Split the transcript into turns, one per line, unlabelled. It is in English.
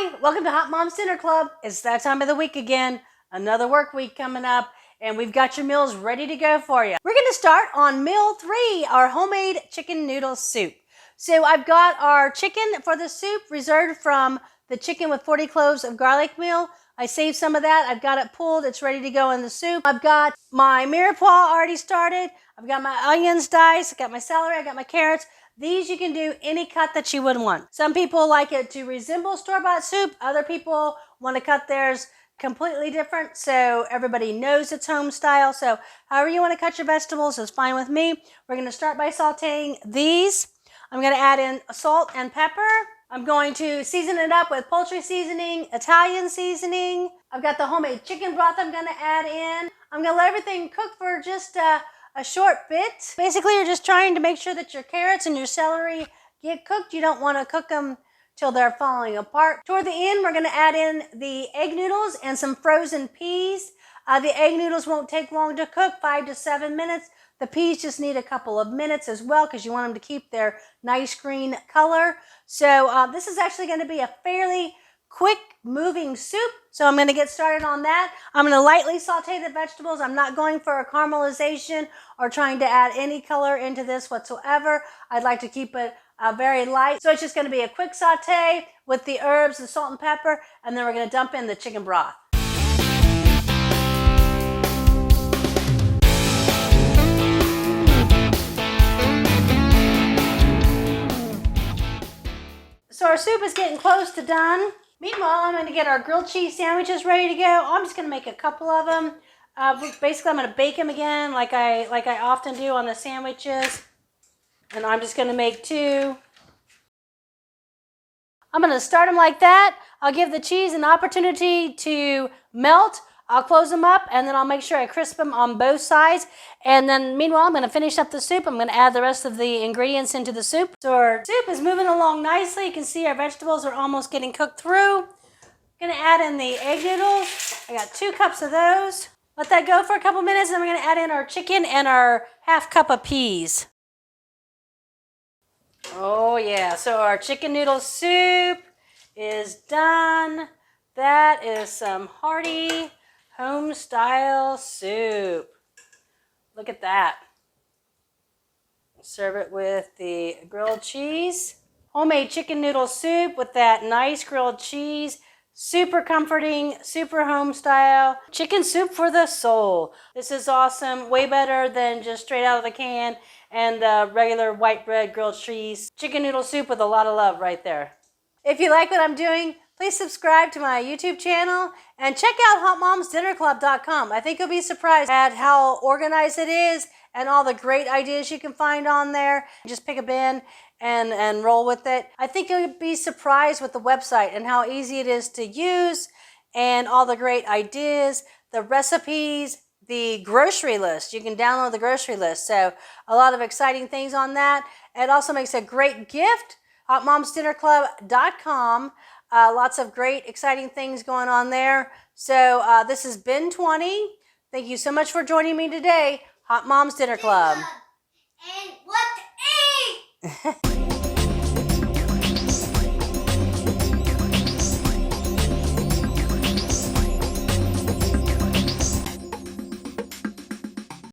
Hi, welcome to Hot Moms Dinner Club. It's that time of the week again. Another work week coming up, and we've got your meals ready to go for you. We're going to start on meal 3, our homemade chicken noodle soup. So I've got our chicken for the soup reserved from the chicken with 40 cloves of garlic meal. I saved some of that. I've got it pulled. It's ready to go in the soup. I've got my mirepoix already started. I've got my onions diced. I've got my celery. I've got my carrots. These you can do any cut that you would want. Some people like it to resemble store-bought soup. Other people want to cut theirs completely different so everybody knows it's home style. So however you want to cut your vegetables is fine with me. We're going to start by sauteing these. I'm going to add in salt and pepper. I'm going to season it up with poultry seasoning, Italian seasoning. I've got the homemade chicken broth I'm going to add in. I'm going to let everything cook for just a short bit. Basically, you're just trying to make sure that your carrots and your celery get cooked. You don't want to cook them till they're falling apart. Toward the end, we're going to add in the egg noodles and some frozen peas. The egg noodles won't take long to cook, 5 to 7 minutes. The peas just need a couple of minutes as well because you want them to keep their nice green color. So this is actually going to be a fairly quick moving soup. So I'm going to get started on that. I'm going to lightly saute the vegetables. I'm not going for a caramelization or trying to add any color into this whatsoever. I'd like to keep it very light. So it's just going to be a quick saute with the herbs, the salt and pepper, and then we're going to dump in the chicken broth. So our soup is getting close to done. Meanwhile, I'm going to get our grilled cheese sandwiches ready to go. I'm just going to make a couple of them. Basically, I'm going to bake them again like I often do on the sandwiches. And I'm just going to make 2. I'm going to start them like that. I'll give the cheese an opportunity to melt. I'll close them up, and then I'll make sure I crisp them on both sides. And then, meanwhile, I'm going to finish up the soup. I'm going to add the rest of the ingredients into the soup. So our soup is moving along nicely. You can see our vegetables are almost getting cooked through. I'm going to add in the egg noodles. I got 2 cups of those. Let that go for a couple minutes, and then we're going to add in our chicken and our half cup of peas. Oh, yeah. So our chicken noodle soup is done. That is some hearty home style soup. Look at that. Serve it with the grilled cheese. Homemade chicken noodle soup with that nice grilled cheese. Super comforting, super home style. Chicken soup for the soul. This is awesome. Way better than just straight out of the can and the regular white bread grilled cheese. Chicken noodle soup with a lot of love right there. If you like what I'm doing, please subscribe to my YouTube channel and check out HotMomsDinnerClub.com. I think you'll be surprised at how organized it is and all the great ideas you can find on there. Just pick a bin and roll with it. I think you'll be surprised with the website and how easy it is to use and all the great ideas, the recipes, the grocery list. You can download the grocery list. So a lot of exciting things on that. It also makes a great gift. HotMomsDinnerClub.com. Lots of great, exciting things going on there. So this has been 20. Thank you so much for joining me today. Hot Moms Dinner Club.
And what to eat?